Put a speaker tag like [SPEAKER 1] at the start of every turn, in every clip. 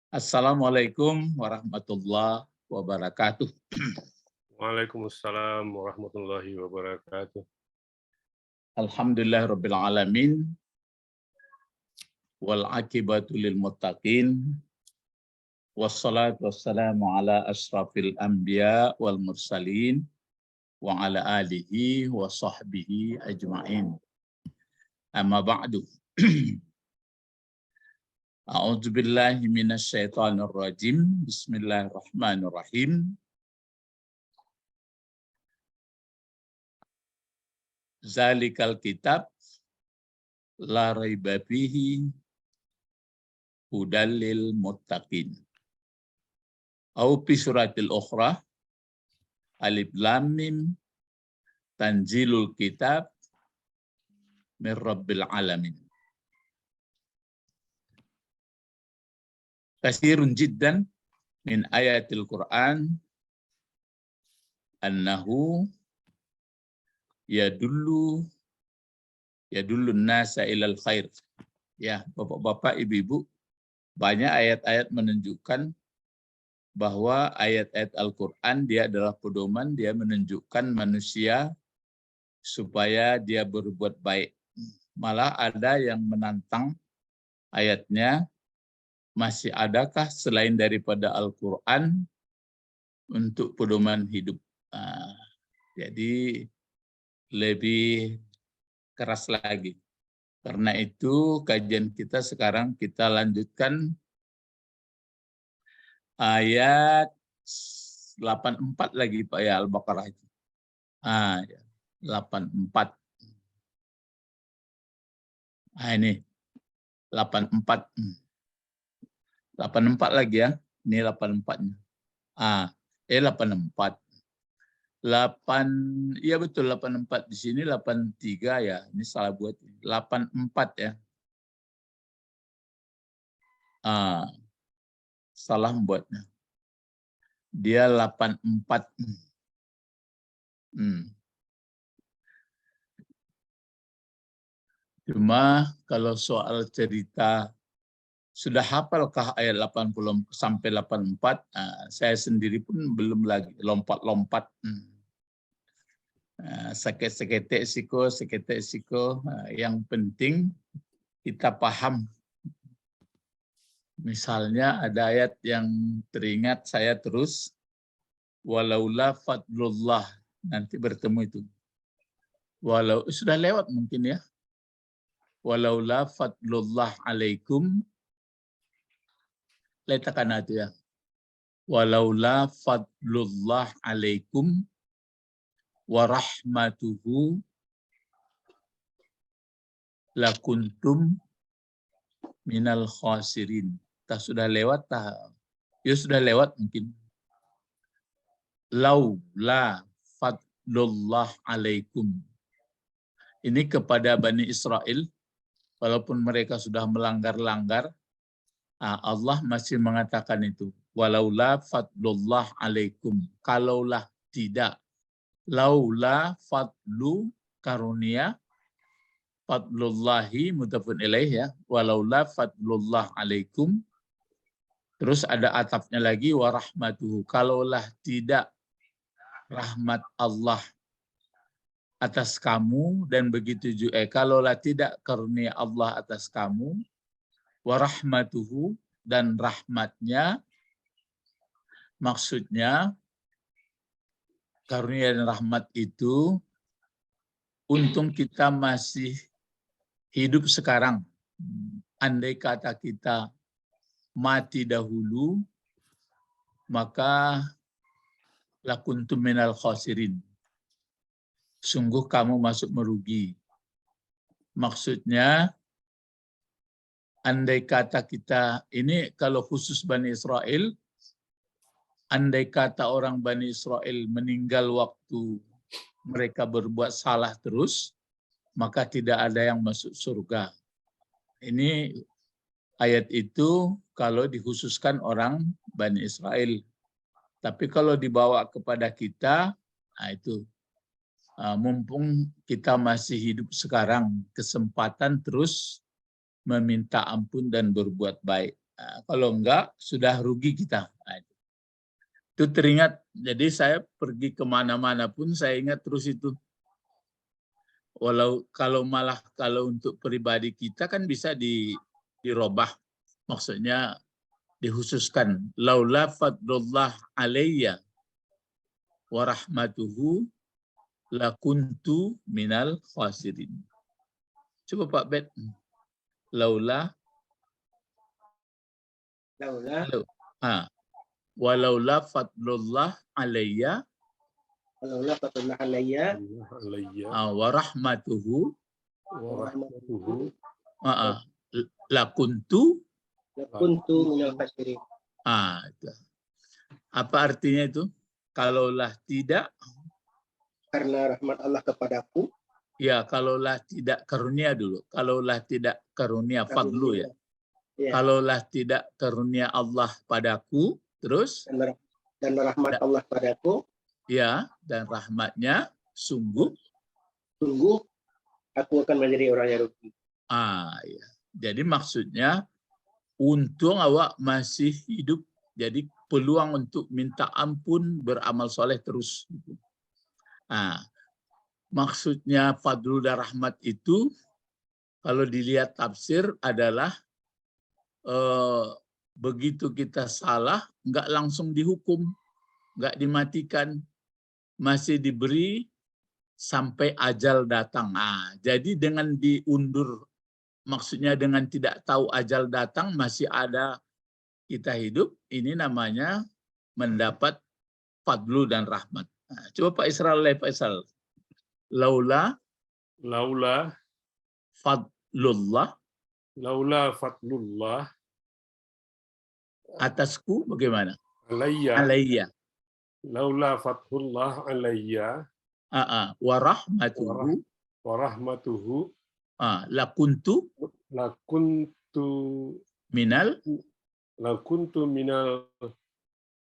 [SPEAKER 1] Assalamualaikum warahmatullahi wabarakatuh.
[SPEAKER 2] Waalaikumsalam warahmatullahi wabarakatuh.
[SPEAKER 1] Alhamdulillahirabbil alamin wal aqibatu lil muttaqin wassalatu wassalamu ala asyrafil anbiya wal mursalin wa ala alihi wa sahbihi ajmain. Amma ba'du. A'udzu billahi minasyaitonir rajim. Bismillahirrahmanirrahim. Zalikal kitab la raiba fihi hudal lil muttaqin. Au fi suratil ukhra alif lam mim tanzilul kitab mir rabbil alamin. Kasirun jiddan min ayatil Qur'an annahu yadullu nasa ilal khair. Ya, Bapak-bapak, Ibu-ibu, banyak ayat-ayat menunjukkan bahwa ayat-ayat Al-Qur'an dia adalah pedoman, dia menunjukkan manusia supaya dia berbuat baik. Malah ada yang menantang ayatnya, masih adakah selain daripada Al-Qur'an untuk pedoman hidup? Jadi lebih keras lagi. Karena itu kajian kita sekarang kita lanjutkan ayat 84 lagi Pak ya, Al-Baqarah itu. 84. Ini 84. 84 lagi ya. Ini 84-nya. 84. 8, iya betul 84 di sini 83 ya. Ini salah buat 84 ya. Salah membuatnya. Dia 84. Cuma kalau soal cerita sudah hafalkah ayat 80 sampai 84? Saya sendiri pun belum lagi lompat-lompat. Seketek siko. Yang penting kita paham. Misalnya ada ayat yang teringat saya terus. Walaula fadlullah. Nanti bertemu itu. Sudah lewat mungkin ya. Walaula fadlullah alaikum. Letakkan itu ya. Walaula fadlullah alaikum warahmatuhu lakuntum minal khasirin. Sudah lewat ya sudah lewat mungkin. Laula fadlullah alaikum. Ini kepada Bani Israel, walaupun mereka sudah melanggar-langgar, Allah masih mengatakan itu. Walaula fadlullah alaikum. Kalaulah tidak. Laula fadlu karunia. Fadlullahi mudhafun ilaih ya. Walaula fadlullah alaikum. Terus ada atafnya lagi. Warahmatuhu. Kalaulah tidak rahmat Allah atas kamu. Dan begitu juga. Kalaulah tidak karunia Allah atas kamu. Warahmatuhu. Dan rahmatnya. Maksudnya. Karunia dan rahmat itu. Untung kita masih hidup sekarang. Andai kata kita mati dahulu, maka lakuntum minal khasirin. Sungguh kamu masuk merugi. Maksudnya, andai kata kita, ini kalau khusus Bani Israel, andai kata orang Bani Israel meninggal waktu mereka berbuat salah terus, maka tidak ada yang masuk surga. Ini ayat itu kalau dikhususkan orang Bani Israel. Tapi kalau dibawa kepada kita, itu mumpung kita masih hidup sekarang, kesempatan terus meminta ampun dan berbuat baik. Kalau enggak, sudah rugi kita. Itu teringat. Jadi saya pergi kemana-mana pun saya ingat terus itu. Kalau untuk pribadi kita kan bisa dirobah. Maksudnya dikhususkan. Laula fadlullah alayya wa rahmatuhu lakuntu minal khasirin. Coba Pak Bet. Laula walaula fadlullah alayya wa rahmatuhu lakuntu
[SPEAKER 3] minal khasirin.
[SPEAKER 1] Apa artinya itu? Kalaulah tidak,
[SPEAKER 3] Karena rahmat Allah kepadaku.
[SPEAKER 1] ya kalaulah tidak karunia dulu. Kalaulah tidak karunia fadlu ya. Kalaulah tidak karunia Allah padaku, terus
[SPEAKER 3] dan rahmat Allah padaku,
[SPEAKER 1] ya, dan rahmatnya sungguh
[SPEAKER 3] aku akan menjadi orang yang rugi.
[SPEAKER 1] Ya. Jadi maksudnya untung awak masih hidup, jadi peluang untuk minta ampun, beramal soleh terus. Maksudnya fadlu dan rahmat itu kalau dilihat tafsir adalah begitu kita salah, nggak langsung dihukum, nggak dimatikan, masih diberi sampai ajal datang. Jadi dengan diundur, maksudnya dengan tidak tahu ajal datang, masih ada kita hidup, ini namanya mendapat fadlu dan rahmat. Coba Pak Israel, Pak Israel. Laula fadlullah atasku bagaimana? Alayya.
[SPEAKER 2] Laula fathullah alayya
[SPEAKER 1] Wa rahmatuhu lakuntu minal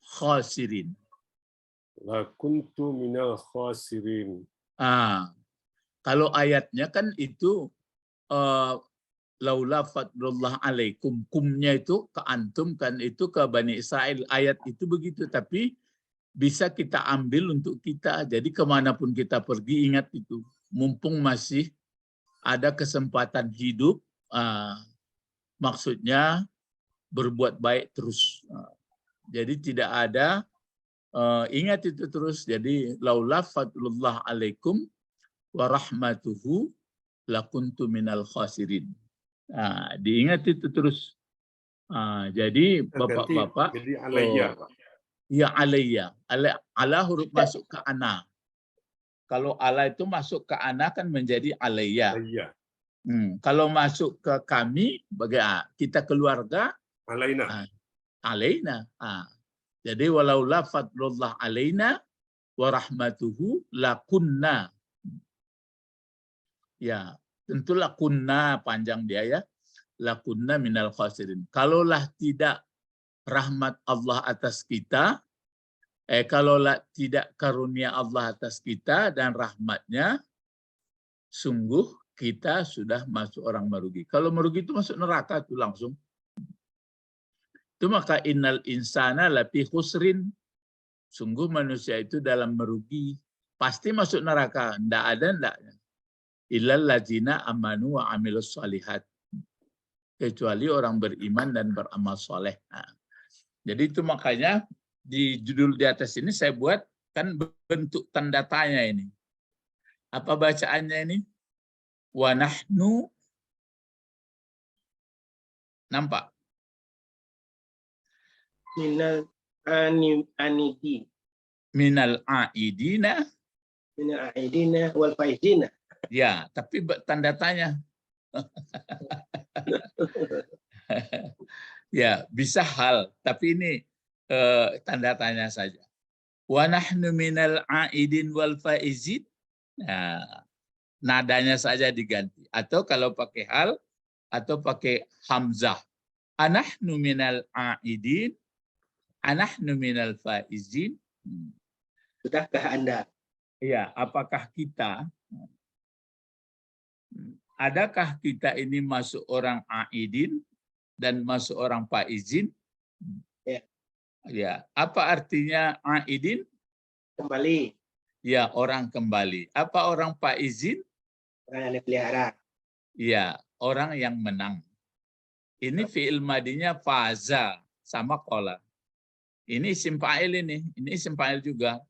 [SPEAKER 1] khasirin. Kalau ayatnya kan itu laula fadlullah alaikum, kumnya itu ke antum kan, itu ke Bani Israel, ayat itu begitu, tapi bisa kita ambil untuk kita. Jadi kemanapun kita pergi, ingat itu, mumpung masih ada kesempatan hidup, maksudnya berbuat baik terus. Jadi tidak ada, ingat itu terus. Jadi laula fadlullah alaikum wa rahmatuhu lakuntu minal khasirin. Diingat itu terus. Jadi bapak-bapak,
[SPEAKER 2] jadi alayya.
[SPEAKER 1] Ya alayya. Ala huruf masuk ke ana. Kalau ala itu masuk ke ana kan menjadi alayya. Kalau masuk ke kami, bagaimana? Kita keluarga,
[SPEAKER 2] Alaina.
[SPEAKER 1] Alaina. Jadi walaula fadlullah alaina wa rahmatuhu lakunna. Ya, tentulah kunna panjang dia ya. Lakunna minal khasirin. Kalaulah tidak rahmat Allah atas kita, kalaulah tidak karunia Allah atas kita dan rahmatnya, sungguh kita sudah masuk orang merugi. Kalau merugi itu masuk neraka itu langsung. Itu maka innal insana lafi khusrin. Sungguh manusia itu dalam merugi. Pasti masuk neraka. Nggak ada ndaknya. Illal ladzina amanu wa amilus shalihat. Kecuali orang beriman dan beramal soleh. Jadi itu makanya di judul di atas ini saya buat kan bentuk tanda tanya ini. Apa bacaannya ini? Wa nahnu, nampak?
[SPEAKER 3] Minal anidi.
[SPEAKER 1] Minal aidina.
[SPEAKER 3] Minal aidina wal faizina.
[SPEAKER 1] Ya, tapi tanda tanya. Ya, bisa hal, tapi ini tanda tanya saja. Wa nahnu minal aidin wal faizin. Nah, nadanya saja diganti. Atau kalau pakai hal atau pakai hamzah. Anahnu minal aidin, anahnu minal faizin.
[SPEAKER 3] Sudahkah Anda?
[SPEAKER 1] Ya, apakah kita, adakah kita ini masuk orang aidin, dan masuk orang faizin.
[SPEAKER 3] Ya.
[SPEAKER 1] Ya, apa artinya aidin?
[SPEAKER 3] Kembali.
[SPEAKER 1] Ya, orang kembali. Apa orang faizin?
[SPEAKER 3] Orang yang dipelihara.
[SPEAKER 1] Ya, orang yang menang. Ini fi'il madinya faza sama qala. Ini isim fa'il ini isim fa'il juga.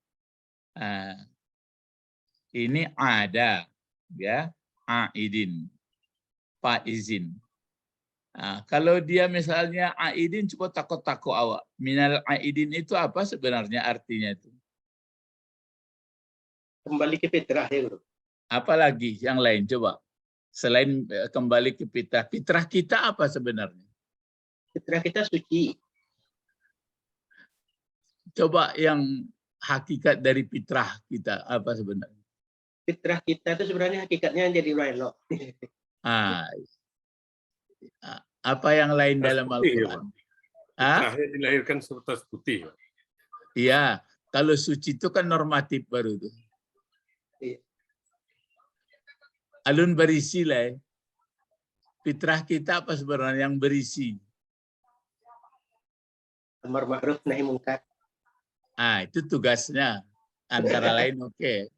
[SPEAKER 1] Ini ada, ya, aidin, faizin. Kalau dia misalnya aidin, coba takut-takut awak. Minal aidin itu apa sebenarnya artinya itu?
[SPEAKER 3] Kembali ke fitrah ya Guru.
[SPEAKER 1] Apalagi yang lain coba. Selain kembali ke fitrah, fitrah kita apa sebenarnya?
[SPEAKER 3] Fitrah kita suci.
[SPEAKER 1] Coba yang hakikat dari fitrah kita apa sebenarnya?
[SPEAKER 3] Fitrah kita itu sebenarnya hakikatnya jadi orang elok.
[SPEAKER 1] Apa yang lain dalam
[SPEAKER 2] Putih,
[SPEAKER 1] Al-Quran?
[SPEAKER 2] Fitrahnya dilahirkan seperti putih.
[SPEAKER 1] Iya, kalau suci itu kan normatif baru tuh.
[SPEAKER 3] Iya.
[SPEAKER 1] Alun berisi lah. Fitrah kita apa sebenarnya yang berisi?
[SPEAKER 3] Amar ma'ruf nahi mungkar.
[SPEAKER 1] Itu tugasnya. Antara lain oke.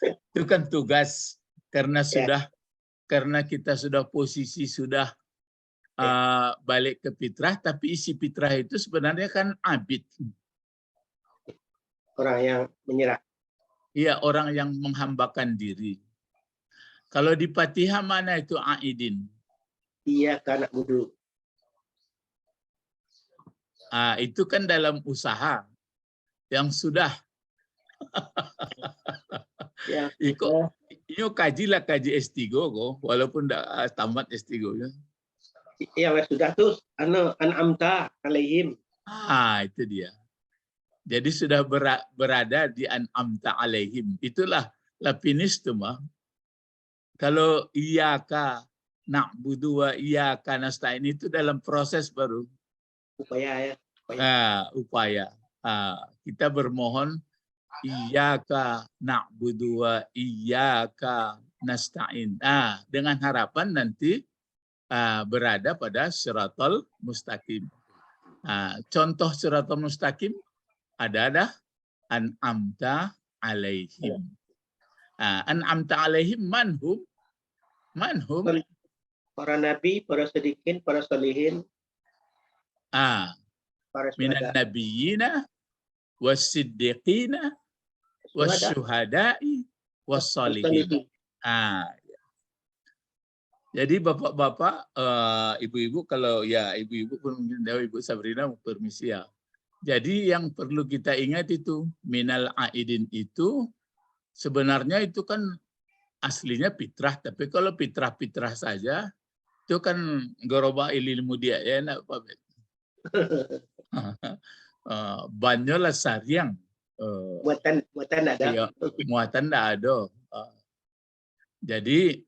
[SPEAKER 1] Itu kan tugas karena kita sudah posisi sudah balik ke fitrah, tapi isi fitrah itu sebenarnya kan abid.
[SPEAKER 3] Orang yang menyerah.
[SPEAKER 1] Iya, orang yang menghambakan diri. Kalau di Fatihah mana itu aidin?
[SPEAKER 3] Iya karena budu.
[SPEAKER 1] Itu kan dalam usaha yang sudah.
[SPEAKER 3] Ya.
[SPEAKER 1] Ini kaji S3 kok, walaupun tidak tamat S3 ya.
[SPEAKER 3] Yang sudah tuh an'amta alaihim.
[SPEAKER 1] Itu dia. Jadi sudah berada di an'amta alaihim. Itulah lapinis tuh mah. Kalau iyyaka na'budu wa iyyaka nasta'in itu dalam proses baru.
[SPEAKER 3] Upaya ya.
[SPEAKER 1] Upaya. Kita bermohon iyyaka na'budu wa iyyaka nasta'in. Dengan harapan nanti berada pada siratal mustaqim. Contoh siratal mustaqim ada an'amta alaihim. An'amta alaihim manhum.
[SPEAKER 3] Para nabi, para sedikin, para solihin. Para
[SPEAKER 1] minan nabiyina was-siddiqina was-syuhada'i was-solihin. Jadi bapak-bapak, ibu-ibu, kalau ya ibu-ibu pun mungkin Ibu Sabrina permisi ya. Jadi yang perlu kita ingat itu minal aidin itu sebenarnya itu kan aslinya fitrah, tapi kalau fitrah saja itu kan goroba ilmu dia ya nak Pak. Banyolah sariang.
[SPEAKER 3] Muatan ada.
[SPEAKER 1] Iya, muatan tidak ada. Jadi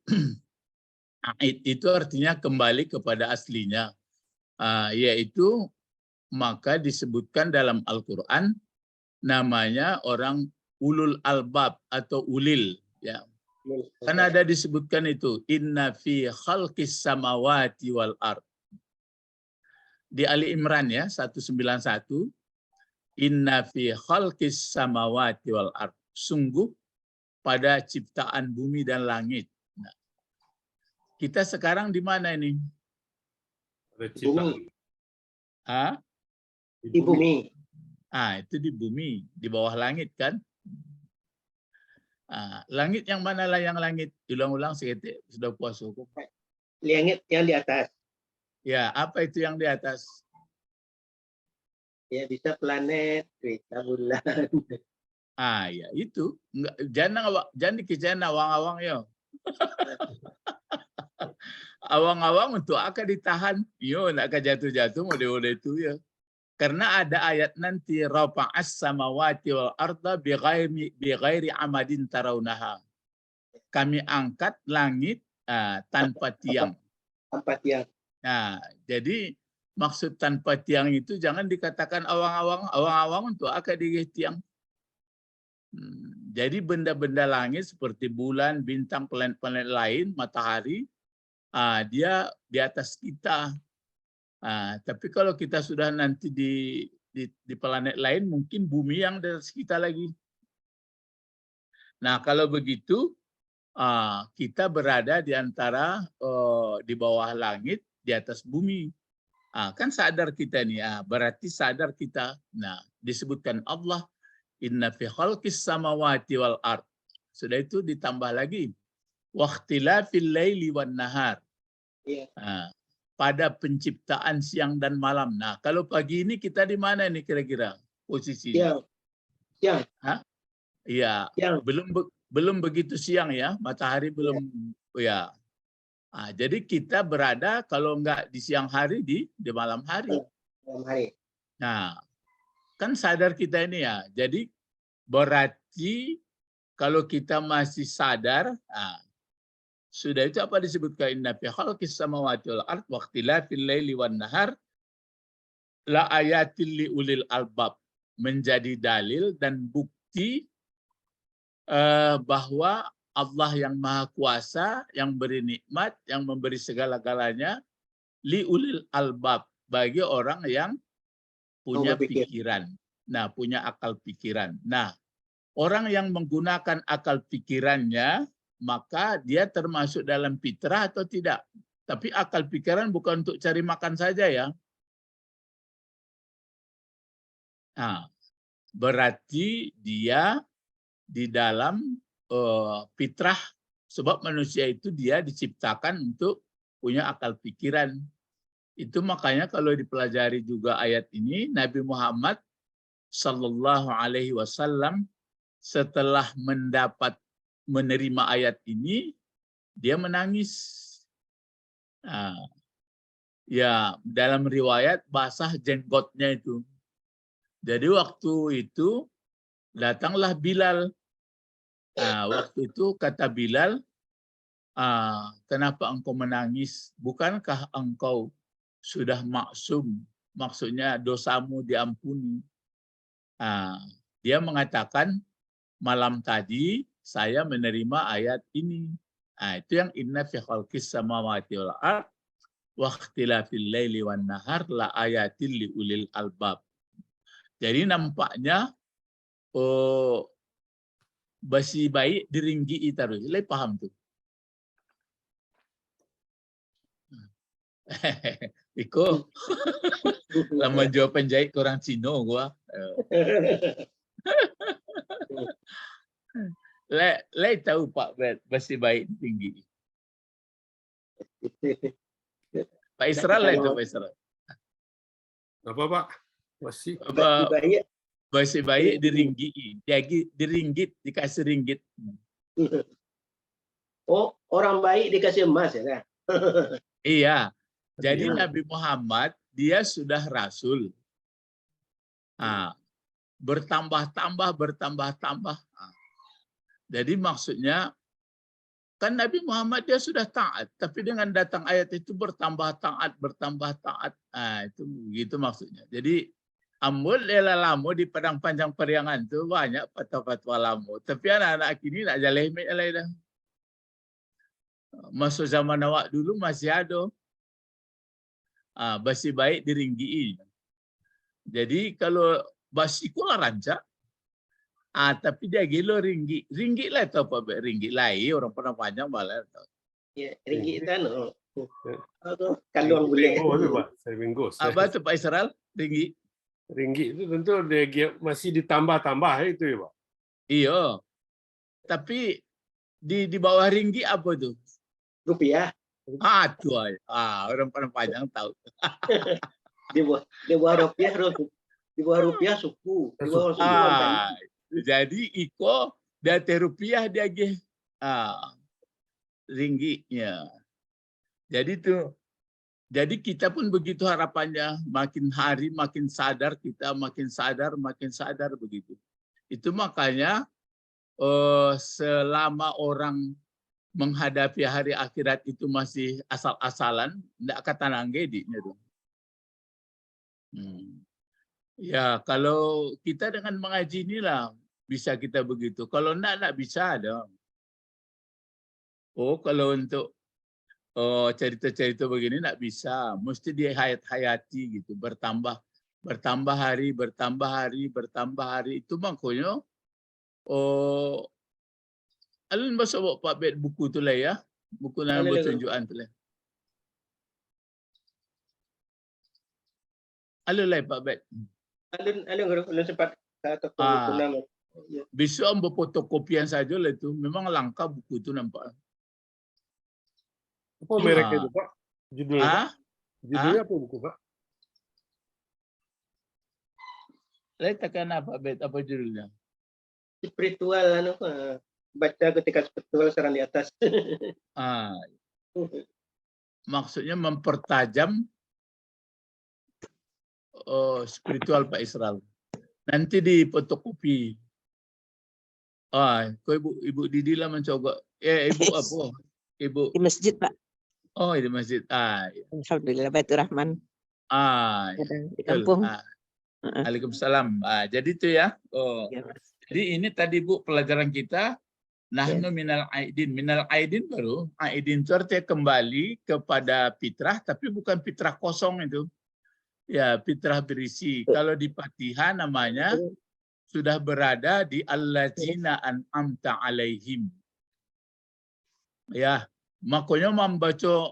[SPEAKER 1] aid itu artinya kembali kepada aslinya, yaitu maka disebutkan dalam Al-Quran namanya orang ulul albab atau ulil. Ya. Kan ada disebutkan itu inna fi khalqis samawati wal ard. Di Ali Imran ya 191 inna fi khalqis samawati wal ard. Sungguh pada ciptaan bumi dan langit. Nah, kita sekarang di mana ini?
[SPEAKER 3] Bumi.
[SPEAKER 2] Di
[SPEAKER 3] bumi.
[SPEAKER 1] Itu di bumi, di bawah langit kan? Langit yang mana lah yang langit? Ulang-ulang sedikit, sudah puas hukum.
[SPEAKER 3] Langit yang di atas.
[SPEAKER 1] Ya, apa itu yang di atas?
[SPEAKER 3] Ya bisa planet, bisa bulan.
[SPEAKER 1] Ya itu. Jangan dikecana awang-awang ya. Awang-awang untuk akan ditahan. Yo, nak jatuh-jatuh model-model itu ya. Karena ada ayat nanti rafa'as samawati wal arda bighairi amadin tarawnaha. Kami angkat langit tanpa tiang.
[SPEAKER 3] Tanpa tiang.
[SPEAKER 1] Jadi maksud tanpa tiang itu jangan dikatakan awang-awang untuk akan di tiang. Jadi benda-benda langit seperti bulan, bintang, planet-planet lain, matahari, dia di atas kita. Tapi kalau kita sudah nanti di planet lain, mungkin bumi yang di atas kita lagi. Nah, kalau begitu, kita berada di antara di bawah langit, di atas bumi. Kan sadar kita nih, berarti sadar kita. Nah, disebutkan Allah, inna fi khalqis samawati wal ard. Sudah itu ditambah lagi, waqtilafil laili wan nahar.
[SPEAKER 3] Iya.
[SPEAKER 1] Pada penciptaan siang dan malam. Nah, kalau pagi ini kita di mana nih kira-kira posisinya?
[SPEAKER 3] Siang.
[SPEAKER 1] Iya, belum begitu siang ya, matahari belum ya. Jadi kita berada kalau enggak di siang hari di malam hari.
[SPEAKER 3] Malam hari.
[SPEAKER 1] Nah, kan sadar kita ini ya. Jadi berarti kalau kita masih sadar, sudah itu apa disebutkan, inna fi khalqis samawati wal ard wa ikhtilafil laili wan nahar la ayatil li ulil albab, menjadi dalil dan bukti bahwa Allah yang Maha Kuasa, yang beri nikmat, yang memberi segala-galanya, li ulil albab, bagi orang yang punya pikiran. Nah, punya akal pikiran. Nah, orang yang menggunakan akal pikirannya, maka dia termasuk dalam fitrah atau tidak. Tapi akal pikiran bukan untuk cari makan saja ya. Nah, berarti dia di dalam fitrah, sebab manusia itu dia diciptakan untuk punya akal pikiran. Itu makanya kalau dipelajari juga ayat ini, Nabi Muhammad Sallallahu Alaihi Wasallam setelah menerima ayat ini, dia menangis. Ya, dalam riwayat basah jenggotnya itu. Jadi waktu itu datanglah Bilal. Waktu itu kata Bilal, kenapa engkau menangis? Bukankah engkau sudah maksum? Maksudnya dosamu diampuni. Dia mengatakan, malam tadi saya menerima ayat ini. Itu yang inna fi khalqis samawati wal ard wa ikhtilafil laili wan nahar la ayatil li ulil albab. Jadi nampaknya basi baik diringgi terus. Le paham tuh. Iko lama jawab penjahit kurang Cino gua. Le tahu Pak basi baik tinggi. Pak Israel itu Pak Israel.
[SPEAKER 2] Apa Pak? Masih
[SPEAKER 1] basi baik diringgi. Diringgit, dikasih ringgit.
[SPEAKER 3] Oh, orang baik dikasih emas ya?
[SPEAKER 1] Iya. Jadi Nabi Muhammad dia sudah rasul. Bertambah-tambah. Jadi maksudnya kan Nabi Muhammad dia sudah taat, tapi dengan datang ayat itu bertambah taat. Itu begitu maksudnya. Jadi ambul lelamu di Padang Panjang Periangan itu banyak fatwa-fatwa lamu. Tapi anak-anak kini nak jaleh dah. Masuk zaman awak dulu masih ada. Basi baik diringgi. Jadi kalau basi kula rancak, tapi dia gilo ringgit. Ringgit lah atau apa? Ringgit lain orang pernah panjang malah.
[SPEAKER 3] Ya, ringgit kan. Kalung boleh.
[SPEAKER 2] Oh, itu Pak. Seminggu.
[SPEAKER 1] Apa itu Pak Israel? Ringgit?
[SPEAKER 2] Ringgit itu tentu dia masih ditambah-tambah itu ya Pak.
[SPEAKER 1] Iya. Tapi di bawah ringgit apa itu?
[SPEAKER 3] Rupiah.
[SPEAKER 1] Itu aja. Orang pernah panjang tahu.
[SPEAKER 3] Di bawah rupiah suku. Di bawah suku
[SPEAKER 1] jadi iko date rupiah dia ringgitnya. Jadi kita pun begitu harapannya, makin hari makin sadar kita, makin sadar begitu. Itu makanya selama orang menghadapi hari akhirat itu masih asal-asalan, enggak kata nanggedinya dong. Ya, kalau kita dengan mengaji inilah bisa kita begitu. Kalau enggak bisa dong. Kalau untuk oh, cerita-cerita begini nggak bisa, mesti dihayat-hayati gitu, bertambah hari, itu makanya oh alun basa Pak Bet buku tu lah ya, buku yang
[SPEAKER 3] Alin guru.
[SPEAKER 1] bertunjukan tu lah. Alun lah Pak Bet.
[SPEAKER 3] Alin guru. Alin sempat ke toko buku
[SPEAKER 1] Ah,
[SPEAKER 3] nama. Ya.
[SPEAKER 1] besok ambil fotokopian saja lah itu, memang langka buku itu nampak.
[SPEAKER 2] Apa mereknya
[SPEAKER 1] Ah,
[SPEAKER 2] itu, Pak? Judulnya, Pak?
[SPEAKER 1] ah,
[SPEAKER 2] Judulnya apa buku, Pak?
[SPEAKER 1] Lihat tekan apa Bet, apa judulnya?
[SPEAKER 3] Spiritual baca ketika spiritual sekarang di atas.
[SPEAKER 1] Ah, maksudnya mempertajam spiritual Pak Israel. Nanti di fotokopi. Kau ibu Didi lah mencoba. Ibu apa? Ibu.
[SPEAKER 4] Di masjid, Pak.
[SPEAKER 1] Oh, di masjid.
[SPEAKER 4] Alhamdulillah, Baitur Rahman.
[SPEAKER 1] Betul.
[SPEAKER 4] Di kampung.
[SPEAKER 1] Waalaikumsalam. Jadi itu ya.
[SPEAKER 4] Ya, Mas.
[SPEAKER 1] Jadi ini tadi Bu pelajaran kita. Nahnu minal aidin. Minal aidin baru. Aidin itu artinya kembali kepada fitrah, tapi bukan fitrah kosong itu. Ya, fitrah berisi. Kalau di Fatihah namanya sudah berada di allazina an'amta alaihim. Ya, makanya membaca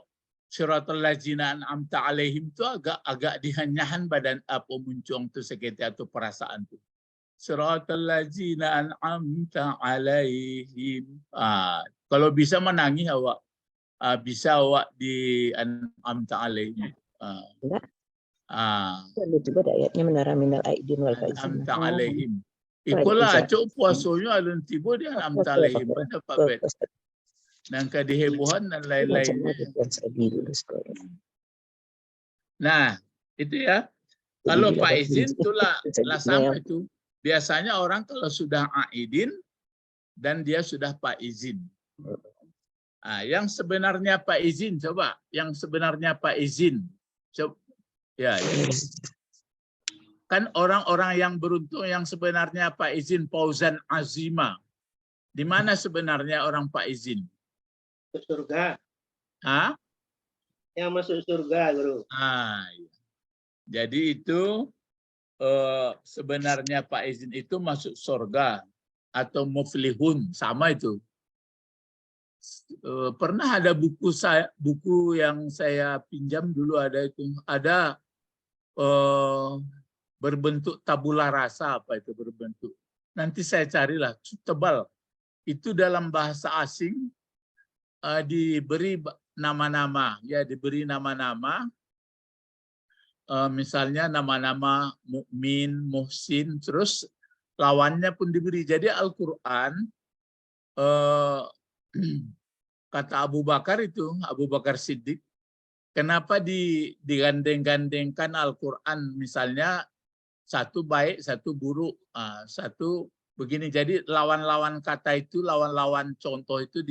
[SPEAKER 1] siratal ladzina an'amta alaihim itu agak dihanyahan badan apa muncung tu sekitar atau perasaan tu. Siratal ladzina an'amta alaihim. Kalau bisa menangis awak, bisa awak di an'amta alaihim.
[SPEAKER 4] Ada juga ayatnya menara minal aidin wal faizin.
[SPEAKER 1] An'amta alaihim. Ikulah cuk puasonya alun tiba dia an'amta alaihim. Ada Pak Bet. Dan kedihebohan dan lain-lain. Nah, itu ya. Kalau Pak Izin itulah sama itu. Biasanya orang kalau sudah aidin dan dia sudah Pak Izin. Yang sebenarnya Pak Izin coba, yang sebenarnya Pak Izin. Coba. Ya. Kan orang-orang yang beruntung yang sebenarnya Pak Izin Fauzan Azima. Di mana sebenarnya orang Pak Izin?
[SPEAKER 3] Surga. Yang masuk surga, Guru.
[SPEAKER 1] Iya. Jadi itu sebenarnya Pak Izin itu masuk surga atau muflihun, sama itu. Pernah ada buku yang saya pinjam dulu ada berbentuk tabula rasa, apa itu berbentuk. Nanti saya carilah, tebal. Itu dalam bahasa asing diberi nama-nama, ya diberi nama-nama. Misalnya nama-nama mukmin, muhsin, terus lawannya pun diberi. Jadi Al-Quran kata Abu Bakar Siddiq, kenapa digandeng-gandengkan Al-Quran, misalnya satu baik, satu buruk, satu begini. Jadi lawan-lawan kata itu, lawan-lawan contoh itu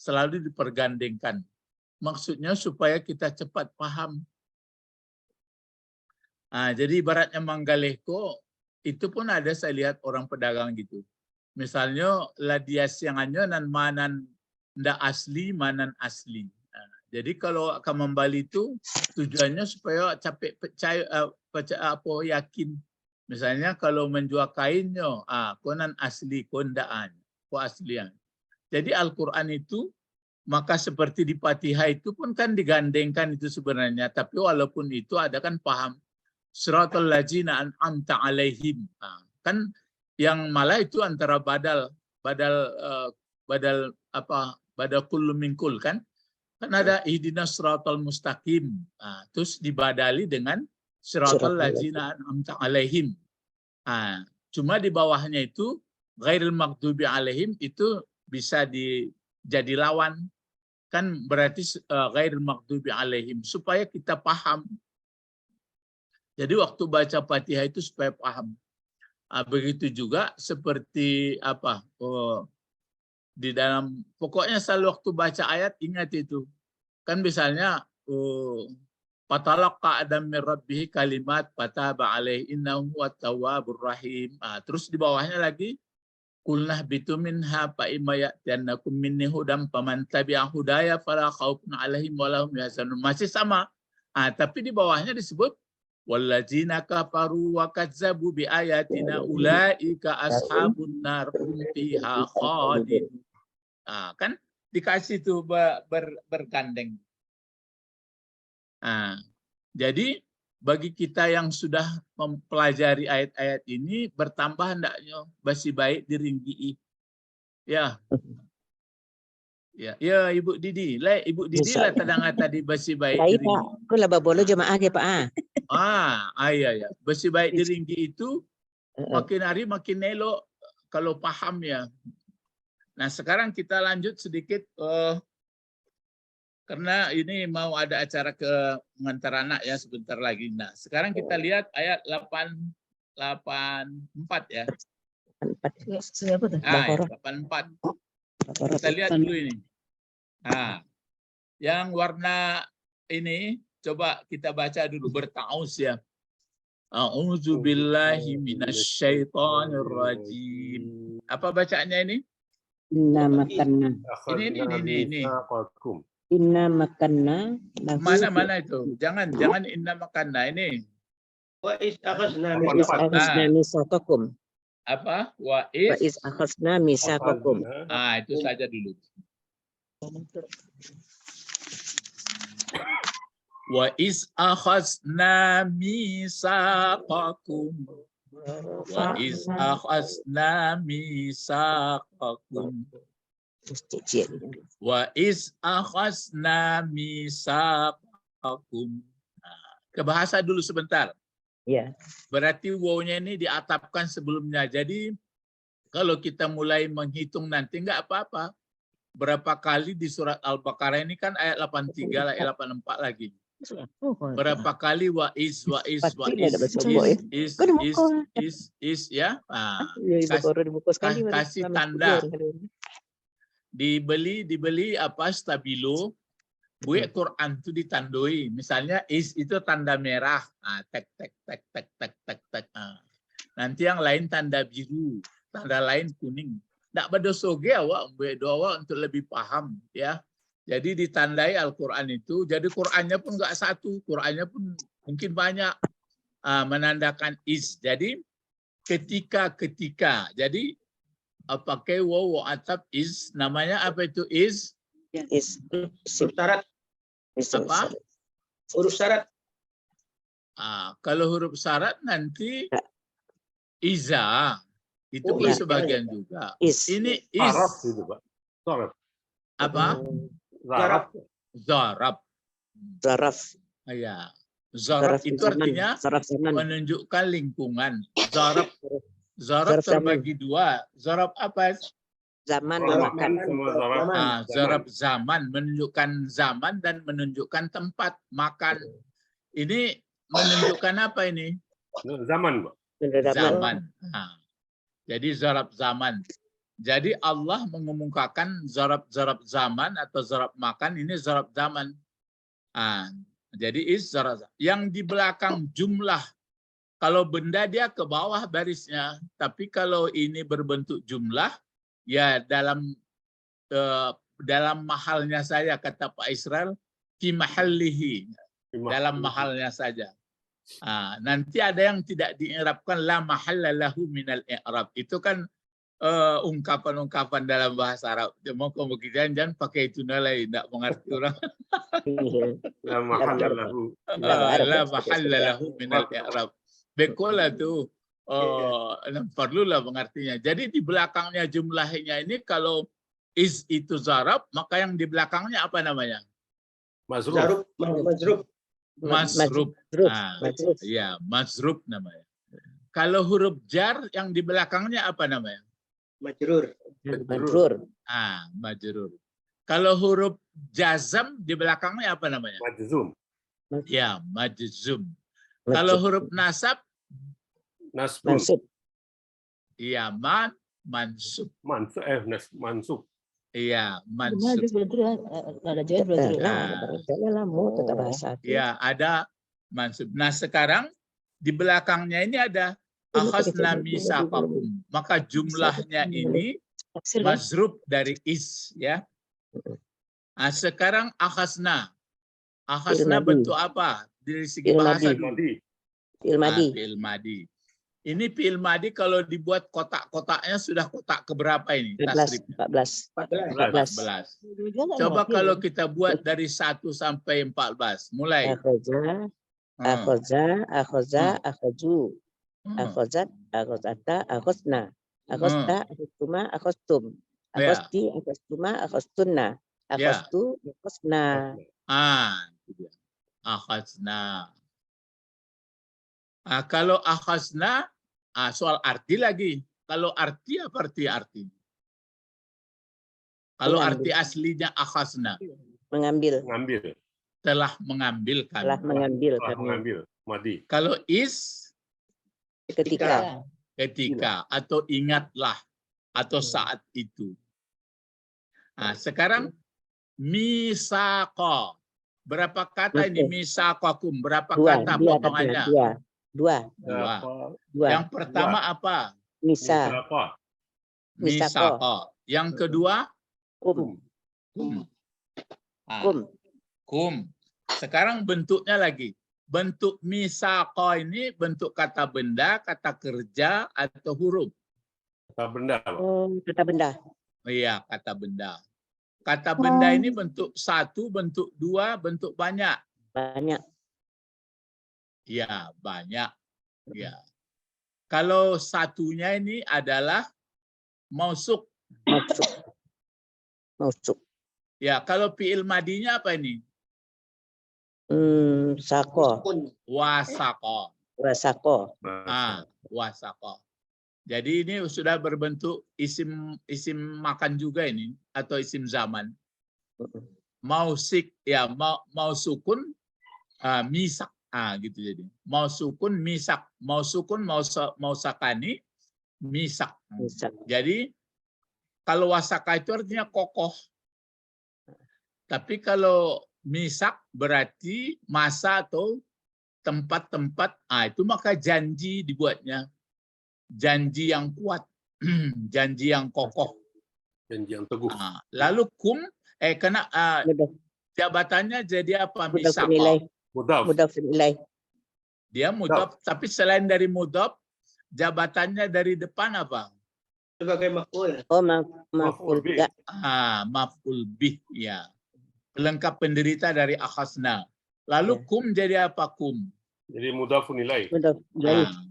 [SPEAKER 1] selalu dipergandengkan. Maksudnya supaya kita cepat paham. Jadi ibaratnya manggalehko, itu pun ada saya lihat orang pedagang gitu. Misalnya ladias yang anyo nan manan ndak asli, manan asli. Jadi kalau akan membali itu tujuannya supaya capek percaya yakin. Misalnya kalau menjual kainnya, konan asli, kondaan, ko aslian. Jadi Al-Quran itu, maka seperti di Fatihah itu pun kan digandengkan itu sebenarnya. Tapi walaupun itu ada kan paham. Siratal ladzina an'amta alaihim. Kan yang malah itu antara badal kullu min kull kan. Kan ada ihdinas siratal mustaqim. Terus dibadali dengan siratal ladzina an'amta alaihim. Cuma di bawahnya itu ghairil maghdubi alaihim itu bisa jadi lawan. Kan berarti ghairil maghdubi alaihim supaya kita paham. Jadi waktu baca Fatihah itu supaya paham. Begitu juga seperti di dalam, pokoknya selalu waktu baca ayat ingat itu. Kan misalnya Fatalaqa Adam min Rabbih kalimat fataba alaihi innahu wat tawwabur rahim. Terus di bawahnya lagi Qulnah bitu minha fa imma ya'tiyannakum minni hudam faman tabi'a hudaya fala khaufun 'alaihim wa lahum yahzanun. Masih sama. Tapi di bawahnya disebut wallazina kafaru wa kazzabu bi ayatina ulaika ashabun nar hum fiha khalidun. Kan dikasih tuh bergandeng. Jadi bagi kita yang sudah mempelajari ayat-ayat ini bertambah hendaknya basi baik diringgi. Ya. Ya, Ibu Didi. Ibu Didi lah tadi basi baik
[SPEAKER 4] Baik,
[SPEAKER 1] diringgi.
[SPEAKER 4] Pak. Aku lah babolo jemaah ke Pak.
[SPEAKER 1] Iya. Basi baik diringgi itu makin hari makin elok kalau paham ya. Nah, sekarang kita lanjut sedikit karena ini mau ada acara ke mengantar anak ya sebentar lagi. Nah, sekarang kita lihat ayat 84 ya. 84. Kita lihat dulu ini. Yang warna ini coba kita baca dulu bertaus ya. A'udzubillahi minasyaitonirrajim. Apa bacaannya ini?
[SPEAKER 4] Inna makanna.
[SPEAKER 1] Ini.
[SPEAKER 4] Inna makanna.
[SPEAKER 1] Mana itu? Jangan inna makanna ini.
[SPEAKER 3] Wa is akhazna
[SPEAKER 4] misaqakum.
[SPEAKER 1] Apa?
[SPEAKER 4] Wa is akhazna misaqakum.
[SPEAKER 1] Itu saja dulu. Wa is akhazna misaqakum. Wa is akhazna misaqakum. Wa is akhazna misaqakum. Ke bahasa dulu sebentar.
[SPEAKER 4] Ya.
[SPEAKER 1] Berarti wawnya ini diatapkan sebelumnya. Jadi kalau kita mulai menghitung nanti enggak apa-apa. Berapa kali di surat Al-Baqarah ini kan ayat 83 lah, ayat 84 lagi. Berapa kali wa is ya. Kasih tanda. Dibeli apa stabilo. Buat Quran itu ditandoi. Misalnya is itu tanda merah. Tek. Nanti yang lain tanda biru, tanda lain kuning. Nggak berdosoge awak berdoa untuk lebih paham ya. Jadi ditandai Al-Quran itu. Jadi Qurannya pun nggak satu, Qurannya pun mungkin banyak menandakan is. Jadi ketika. Jadi pakai waw atap is. Namanya apa itu is?
[SPEAKER 4] Is.
[SPEAKER 3] huruf syarat.
[SPEAKER 1] Apa?
[SPEAKER 3] Huruf syarat.
[SPEAKER 1] Kalau huruf syarat nanti iza. Itu pun sebagian juga. Ini is.
[SPEAKER 2] Zarab itu, Pak. Zarab.
[SPEAKER 1] Apa? Zarab. Ya. Zarab itu artinya menunjukkan lingkungan. Zarab terbagi dua. Zarab apa?
[SPEAKER 4] Zaman.
[SPEAKER 1] Zarab zaman menunjukkan zaman dan menunjukkan tempat makan. Ini menunjukkan apa ini?
[SPEAKER 2] Zaman, Pak.
[SPEAKER 1] Zaman. Jadi zarab zaman. Jadi Allah mengemukakan zarab zaman atau zarab makan, ini zarab zaman. Jadi is zarab. Yang di belakang jumlah, kalau benda dia ke bawah barisnya, tapi kalau ini berbentuk jumlah, ya dalam mahalnya saya, kata Pak Israel, fi mahallihi, dalam mahalnya saja. Nanti ada yang tidak diirabkan la mahalla lahu minal i'rab. Itu kan ungkapan-ungkapan dalam bahasa Arab. Mau kemudian jangan pakai itu nilai, tidak mengerti orang.
[SPEAKER 2] La mahalla lahu.
[SPEAKER 1] La mahalla lahu minal i'rab. Bekola tu perlulah mengertinya. Jadi di belakangnya jumlahnya ini kalau is itu zarab, maka yang di belakangnya apa namanya?
[SPEAKER 2] Mazrub.
[SPEAKER 1] Masrub. Ya, masrub namanya. Kalau huruf jar yang di belakangnya apa namanya?
[SPEAKER 3] Majrur.
[SPEAKER 1] Majrur. Kalau huruf jazam di belakangnya apa namanya?
[SPEAKER 2] Majzum.
[SPEAKER 1] Ya, majzum. Kalau huruf nasab?
[SPEAKER 2] Nasbun.
[SPEAKER 1] Iya, mansub.
[SPEAKER 2] Mansub.
[SPEAKER 1] Iya, mansub. Ya, ada mansub. Nah, sekarang di belakangnya ini ada akhazna misaqakum. Maka jumlahnya ini mazrub dari is, ya. Nah, sekarang akhazna. Akhazna
[SPEAKER 4] Fi'il madi.
[SPEAKER 1] bentuk apa? Dari segi
[SPEAKER 4] Fi'il
[SPEAKER 1] bahasa
[SPEAKER 4] madi.
[SPEAKER 1] dulu.
[SPEAKER 2] Madi.
[SPEAKER 4] Fi'il madi.
[SPEAKER 1] Fi'il madi. Ini fi'il madi kalau dibuat kotak-kotaknya sudah kotak keberapa ini?
[SPEAKER 4] 14.
[SPEAKER 1] Tasrifnya.
[SPEAKER 4] 14.
[SPEAKER 1] 14. Coba kalau kita buat dari 1 sampai 14. Mulai.
[SPEAKER 4] Akhoza, akhoju. Akhozat, akhozata, akhozna. Akhozta, akhoztuma, akhoztum. Akhozti, akhoztuma, akhoztunna. Akhoztu, akhozna.
[SPEAKER 1] Itu dia. Akhazna. Kalau akhazna, soal arti lagi. Kalau arti apa arti? Kalau arti aslinya akhazna,
[SPEAKER 4] Mengambil.
[SPEAKER 2] Mengambil.
[SPEAKER 1] telah mengambil
[SPEAKER 4] Telah
[SPEAKER 1] kami.
[SPEAKER 4] mengambil
[SPEAKER 2] Telah
[SPEAKER 4] kami.
[SPEAKER 2] mengambil. Madi.
[SPEAKER 1] Kalau is,
[SPEAKER 4] Ketika.
[SPEAKER 1] ketika atau ingatlah atau saat itu. Nah, sekarang misaqo. Berapa kata ini misaqakum? Berapa
[SPEAKER 4] Dua.
[SPEAKER 1] kata
[SPEAKER 4] Dua.
[SPEAKER 1] potongannya?
[SPEAKER 4] Dua.
[SPEAKER 1] Dua. Yang pertama apa?
[SPEAKER 4] Misa.
[SPEAKER 2] Berapa?
[SPEAKER 1] Misaqo. Yang kedua
[SPEAKER 4] Kum.
[SPEAKER 1] kum.
[SPEAKER 4] Kum.
[SPEAKER 1] Sekarang bentuknya lagi. Bentuk misaqo ini bentuk kata benda, kata kerja atau huruf.
[SPEAKER 2] Kata benda. Pak.
[SPEAKER 4] Kata benda.
[SPEAKER 1] Iya, kata benda. Kata benda ini bentuk 1, bentuk 2, bentuk banyak.
[SPEAKER 4] Banyak.
[SPEAKER 1] Ya, banyak. Ya. Kalau satunya ini adalah mausuk.
[SPEAKER 4] Mausuk.
[SPEAKER 1] Ya, kalau fi'il madinya apa ini?
[SPEAKER 4] Sako.
[SPEAKER 1] Wasaqo.
[SPEAKER 4] Wasako.
[SPEAKER 1] Wasaqo. Jadi ini sudah berbentuk isim makan juga ini atau isim zaman. Mausik ya mausukun misak gitu jadi. Mausukun misak, mausukun mausakani misak. Jadi kalau wasaka itu artinya kokoh. Tapi kalau misak berarti masa atau tempat-tempat, itu maka janji dibuatnya. Janji yang kuat, janji yang kokoh.
[SPEAKER 2] Janji yang teguh.
[SPEAKER 1] Lalu kum, jabatannya jadi apa? Misak.
[SPEAKER 2] Mudhaf.
[SPEAKER 1] Dia mudhaf, tapi selain dari mudhaf, jabatannya dari depan apa?
[SPEAKER 3] Sebagai maf'ul.
[SPEAKER 4] Maf'ul bih.
[SPEAKER 1] Maf'ul bih, ya. Pelengkap penderita dari akhazna. Lalu kum jadi apa kum?
[SPEAKER 2] Jadi mudhafun ilaih.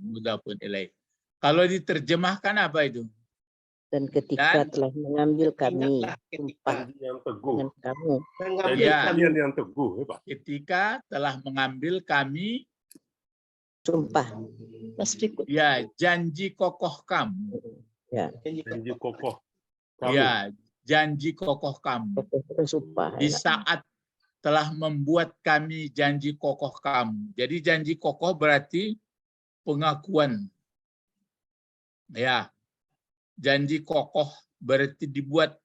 [SPEAKER 1] Mudhafun ilaih. Kalau diterjemahkan apa itu?
[SPEAKER 4] Dan ketika telah mengambil kami sumpah
[SPEAKER 2] yang teguh
[SPEAKER 4] dengan kamu.
[SPEAKER 2] Janjian yang teguh, Pak.
[SPEAKER 1] Ketika telah mengambil kami
[SPEAKER 4] sumpah.
[SPEAKER 1] Ya, janji kokoh kamu.
[SPEAKER 4] Ya.
[SPEAKER 2] Janji kokoh kamu.
[SPEAKER 1] Ya, janji kokoh kamu.
[SPEAKER 4] Sumpah.
[SPEAKER 1] Di saat telah membuat kami janji kokoh kamu. Jadi janji kokoh berarti pengakuan. Ya. Janji kokoh berarti dibuat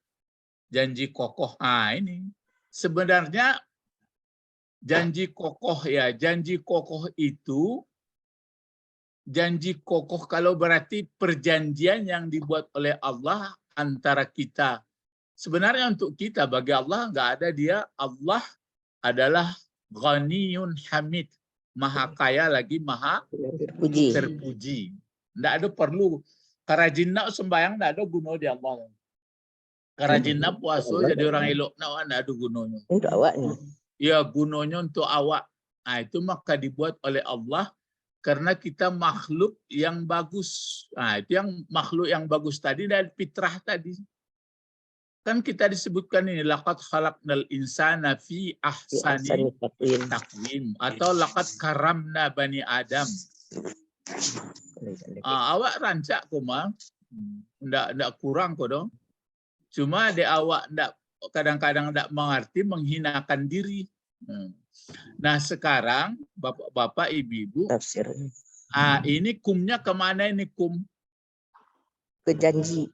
[SPEAKER 1] janji kokoh. Ini sebenarnya janji kokoh ya. Janji kokoh itu janji kokoh kalau berarti perjanjian yang dibuat oleh Allah antara kita. Sebenarnya untuk kita, bagi Allah nggak ada dia. Allah adalah Ghaniyun Hamid. Maha kaya lagi maha terpuji. Nggak ada perlu. Karajinna sembahyang nggak ada guna di Allah. Karajinna puasa jadi orang elok nggak ada gunanya.
[SPEAKER 4] Untuk awaknya.
[SPEAKER 1] Ya gunanya untuk awak. Itu maka dibuat oleh Allah karena kita makhluk yang bagus. Itu yang makhluk yang bagus tadi dari fitrah tadi. Kan kita disebutkan ini laqad khalaqnal insana fi ahsani taqwim atau laqad karamna bani Adam. Awak rancak kok mah. Ndak kurang kok dong. Cuma de awak ndak kadang-kadang ndak mengerti menghinakan diri. Nah, sekarang Bapak-bapak, Ibu-ibu, ini kumnya kemana ini kum?
[SPEAKER 4] Ke janji.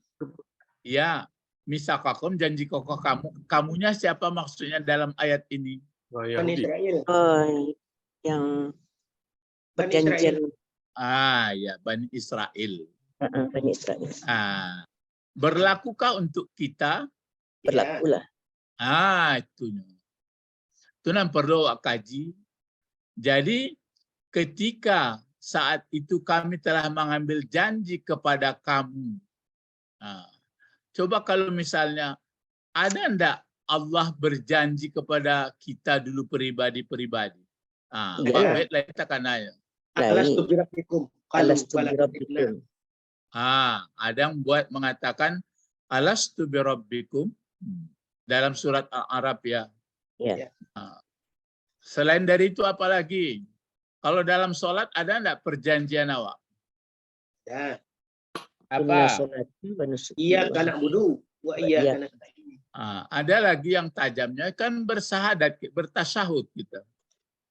[SPEAKER 1] Ya, misakakum janji kokoh kamu. Kamunya siapa maksudnya dalam ayat ini?
[SPEAKER 3] Bani Israel.
[SPEAKER 4] Yang perjanjian.
[SPEAKER 1] Ya, Bani Israel.
[SPEAKER 4] Bani Israel.
[SPEAKER 1] Berlakukah untuk kita?
[SPEAKER 4] Berlakulah.
[SPEAKER 1] Itunya. Itu yang perlu kaji. Jadi ketika saat itu kami telah mengambil janji kepada kamu. Coba kalau misalnya ada enggak Allah berjanji kepada kita dulu pribadi-pribadi. Baiklah kita akan nanya.
[SPEAKER 3] Alastu birabbikum.
[SPEAKER 4] Alastu birabbikum.
[SPEAKER 1] Ada yang buat mengatakan alastu birabbikum dalam surat Al-A'raf ya.
[SPEAKER 4] Ya.
[SPEAKER 1] Selain dari itu apa lagi? Kalau dalam sholat ada enggak perjanjian awak?
[SPEAKER 3] Ya.
[SPEAKER 1] Apa?
[SPEAKER 3] Iya karena budu. Iya karena.
[SPEAKER 1] Ada lagi yang tajamnya kan bersahadat, bertasyahud kita.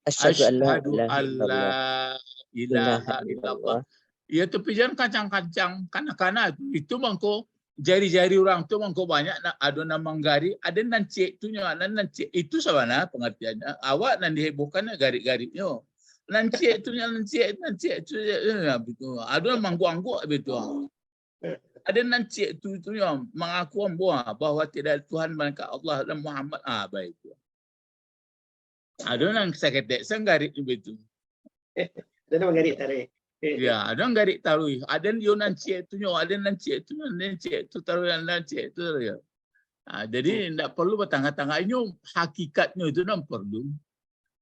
[SPEAKER 4] Asyhadu
[SPEAKER 1] alla ilaha illallah. Ya tapi jangan kancang-kancang kanak-kanak itu mangko jari-jari orang tu mangko banyak ada nama gari, ada nanti itunya, nanti itu sabana pengertiannya. Awak nanti hebohkan garik-gariknya. Nanti itunya nanti itu betul. Ada manggu-anggu betul. Ada nanti itunya mengaku bahwa tidak ada Tuhan melainkan Allah dan Muhammad. Baik. Ada yang sakit senggarik begitu.
[SPEAKER 3] Ada menggarik tarik.
[SPEAKER 1] Ya, ada yang garik taruh. Ada yang nanti itunya, ada nanti itu taruh yang nanti itu ya. Jadi tidak perlu bertangga-tangga. Ini hakikatnya itu tidak perlu.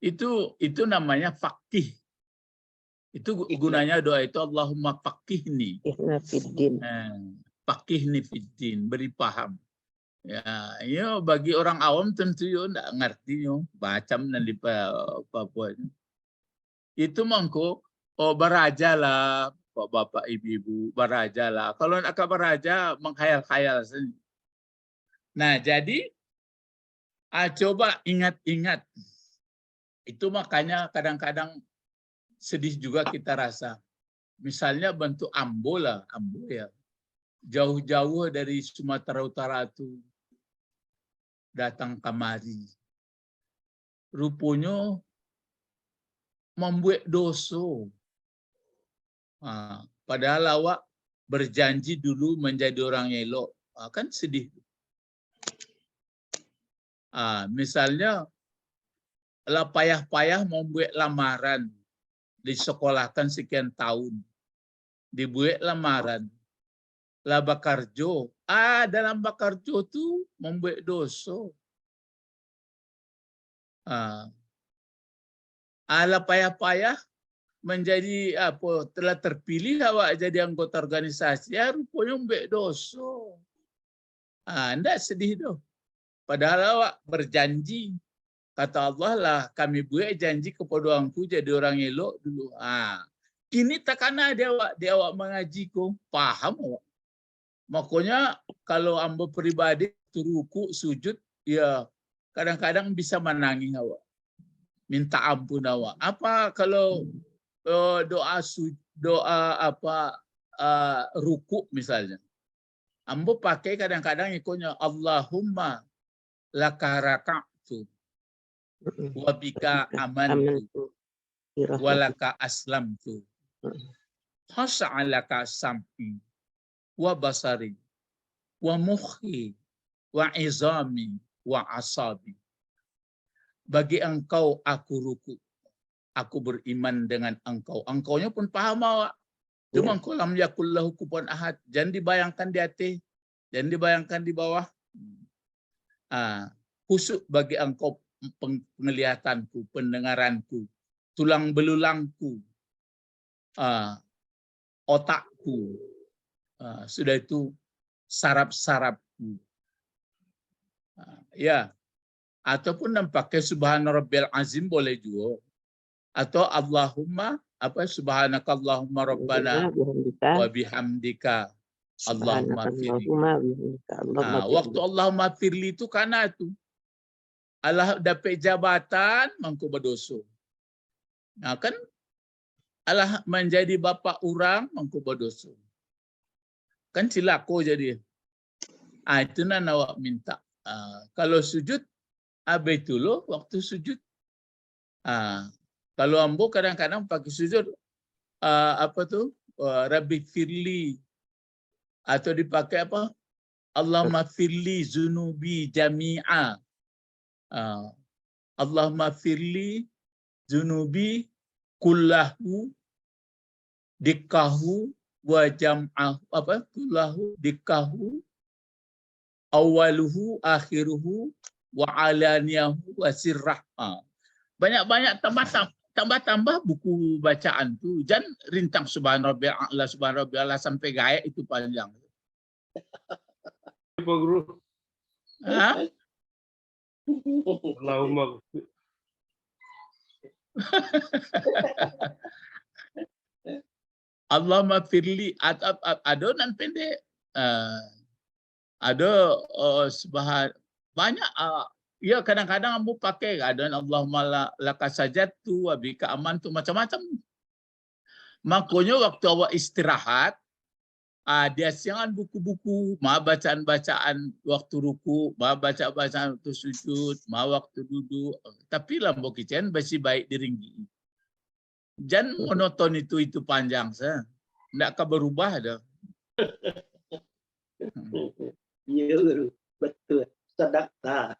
[SPEAKER 1] Itu namanya faqih. Itu gunanya doa itu Allahumma faqihni. Faqihni fiddin, beri paham. Ya, bagi orang awam tentu tidak ngerti bacam dan di Papua. Itu mangko berajalah bapak ibu berajalah. Kalau nak beraja menghayal-khayal sendiri. Nah, jadi coba ingat-ingat. Itu makanya kadang-kadang sedih juga kita rasa. Misalnya bentuk ambo ya. Jauh-jauh dari Sumatera Utara itu datang kemari. Rupanya membuat dosa. Padahal awak berjanji dulu menjadi orang elok. Kan sedih. Misalnya lah payah-payah membuat lamaran, disekolahkan sekian tahun, dibuat lamaran, lah bakarjo, dalam bakarjo tu membuat dosa. Lah payah-payah menjadi telah terpilih awak jadi anggota organisasi, rupanya membuat dosa. Ndak sedih tu. Padahal awak berjanji. Kata Allah lah, kami buat janji kepada orangku jadi orang elok dulu. Kini takana dia awak mengaji ko, paham awak. Makanya kalau ambo pribadi ruku sujud, ya kadang-kadang bisa menangis awak. Minta ampun awak. Apa kalau doa ruku misalnya. Ambo pakai kadang-kadang ikutnya Allahumma laka raka'tu wa bika amantu wa laka aslamtu khasha'alaka sam'i wa basari wa mukhi wa izami wa asabi. Bagi engkau aku ruku, aku beriman dengan engkau. Engkaunya pun paham awak. Cuma engkau lam yakul lahu kufuwan ahad. Jangan dibayangkan di hati, jangan dibayangkan di bawah. Khusyuk bagi engkau penglihatanku, pendengaranku, tulang belulangku, otakku, sudah itu saraf-sarafku. Ya, ataupun pakai subhana rabbil azim boleh juga. Atau Allahumma subhanaka Allahumma rabbana wa bihamdika Allahumma firli. Waktu Allahumma firli itu karena itu Allah dapat jabatan mangko berdosa. Nah kan Allah menjadi bapa orang mangko berdosa. Kan cilako jadi. Itu nan awak minta. Kalau sujud abetullah waktu sujud. Kalau ambo kadang-kadang pakai sujud apa tuh? Rabbi firli, atau dipakai apa? Allahumma firli zunubi jami'a. Allahumma firli zunubi kullahu dikkahu wa jam'ahu, apa? Kullahu dikkahu awaluhu akhiruhu wa alaniyahu wa sirrah. Banyak-banyak tambah buku bacaan tuh. Jangan rintang subhan rabbiyal sampai gayak itu panjang.
[SPEAKER 2] Pak Guru.
[SPEAKER 1] Hah?
[SPEAKER 2] Allahumma
[SPEAKER 1] Allahumma firli, adonan pendek. Ada banyak. Ya kadang-kadang kamu pakai adonan Allahumma laka sajadtu wa bika amantu, macam-macam. Makanya waktu awak istirahat, dia siangan buku-buku, bacaan-bacaan waktu ruku, baca-bacaan waktu sujud, waktu duduk. Tapi lambo kicen masih baik diringgi. Jangan monoton itu panjang sah. Tidak akan berubah dah.
[SPEAKER 3] Iya, Guru. Betul. Sedakta.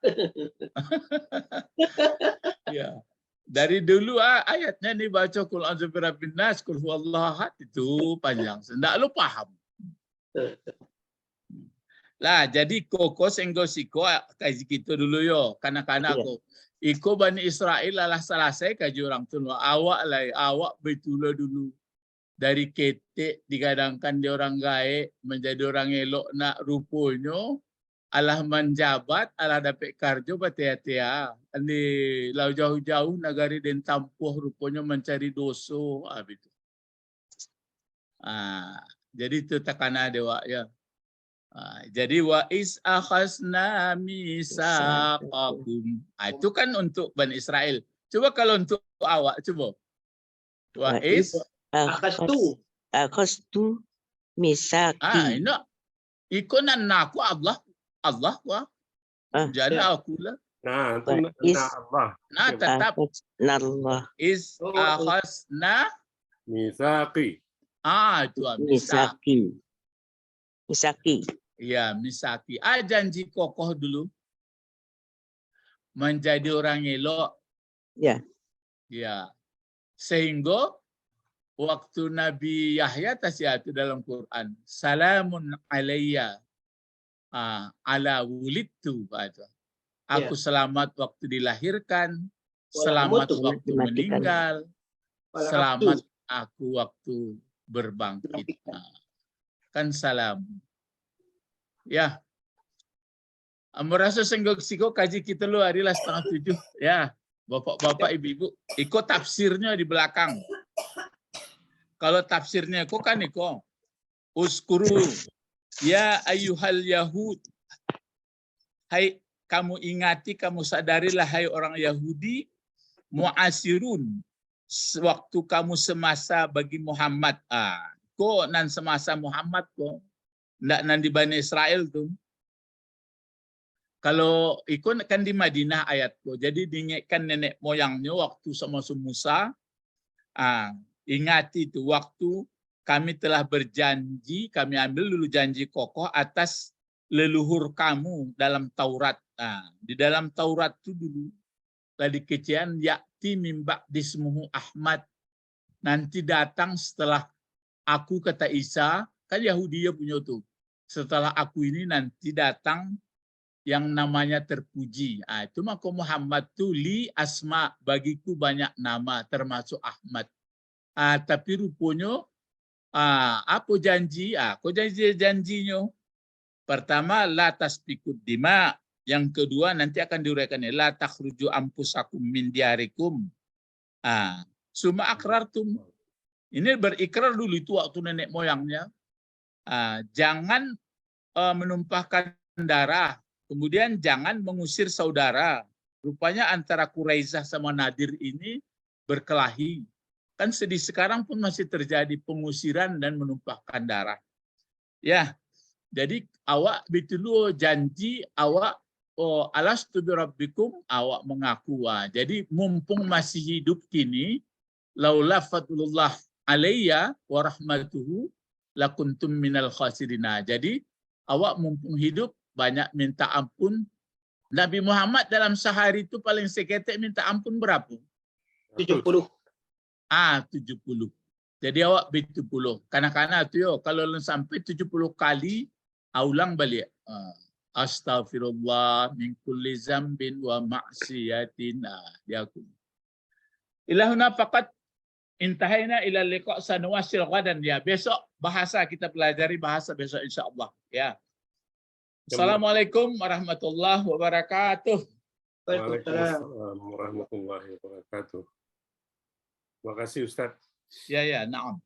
[SPEAKER 1] Ya. Dari dulu ayatnya nih baca Qul a'udzu birabbin nas, Qul huwallahu ahad, itu panjang. Tidak lu paham. Lah jadi koko senggo siko kaji kita dulu yo, kanak-kanak ko. Iko Bani Israel alah selesai kaji orang tua. Awak betul dulu. Dari ketek digadangkan di orang gaek menjadi orang elok nak rupanya alah menjabat alah dapat karjo batia-tia. Ini lau jauh-jauh negari dan tampuh rupanya mencari doso begitu. Jadi itu takana dewa ya. Jadi wa is akhasna misaqakum. Itu kan untuk Bani Israel. Coba kalau untuk awak coba. Wa is
[SPEAKER 4] akhastu misaki.
[SPEAKER 1] Ini ikonan naku Allah wa. Jadi aku lah.
[SPEAKER 2] Nah, itu Allah.
[SPEAKER 1] Nah tetap
[SPEAKER 4] Allah.
[SPEAKER 1] is akhasna
[SPEAKER 2] Misaki.
[SPEAKER 1] itu misaki.
[SPEAKER 4] Misaki.
[SPEAKER 1] Ya, misaki. Janji kokoh dulu. Menjadi orang elok.
[SPEAKER 4] Ya.
[SPEAKER 1] Ya. Sehingga waktu Nabi Yahya itu dalam Quran. Salamun alayya ala wulidtu. Aku selamat waktu dilahirkan. Selamat waktu meninggal. Selamat aku waktu berbangkit. Kan salam. Ya. Merasa senggok siko kaji kita lu adalah 6:30. Ya. Bapak-bapak, ibu-ibu. Iko tafsirnya di belakang. Kalau tafsirnya iko kan iko. Uskuru. Ya ayyuhal yahud. Hai kamu ingati, kamu sadarilah hai orang Yahudi. Mu'asirun. Waktu kamu semasa bagi Muhammad. Ko nan semasa Muhammad ko. Ndak nan di Bani Israel tuh. Kalau ikut kan di Madinah ayat ko. Jadi diingatkan nenek moyangnya waktu sama Musa. Ingati itu waktu kami telah berjanji, kami ambil dulu janji kokoh atas leluhur kamu dalam Taurat. Di dalam Taurat itu dulu. Tadi kecian yakti mimba dismuhu Ahmad. Nanti datang setelah aku, kata Isa, kan Yahudi punya tuh. Setelah aku ini nanti datang yang namanya terpuji. Itu maka Muhammad tuh li asma, bagiku banyak nama termasuk Ahmad. Tapi rupanya apa janji? Kok janjinya? Pertama la tasfikud dima, yang kedua nanti akan diuraikan la takhruju anfusakum min diarikum. Summa akrartum. Ini berikrar dulu itu waktu nenek moyangnya. Jangan menumpahkan darah. Kemudian jangan mengusir saudara. Rupanya antara Quraisyah sama Nadir ini berkelahi. Kan sedih sekarang pun masih terjadi pengusiran dan menumpahkan darah. Ya, jadi awak betul janji awak alastu birabbikum, awak mengaku. Jadi mumpung masih hidup kini, laula fadlullah alayya wa rahmatuhu lakuntum minal khasirina. Jadi awak mumpung hidup banyak minta ampun. Nabi Muhammad dalam sehari itu paling seketek minta ampun berapa?
[SPEAKER 3] 70.
[SPEAKER 1] 70. Jadi awak 70. Kanak-kanak tu yo kalau sampai 70 kali ulang balik. Astaghfirullah min kulli zambin wa maksiatin. Dia aku. Ilahuna faqat intahayna ila liqa' sanuwasil ghadan ya. Besok bahasa kita pelajari bahasa besok insyaallah ya. Assalamualaikum warahmatullahi wabarakatuh.
[SPEAKER 3] Waalaikumsalam.
[SPEAKER 2] Waalaikumsalam warahmatullahi wabarakatuh. Terima kasih Ustaz.
[SPEAKER 1] Ya, na'am.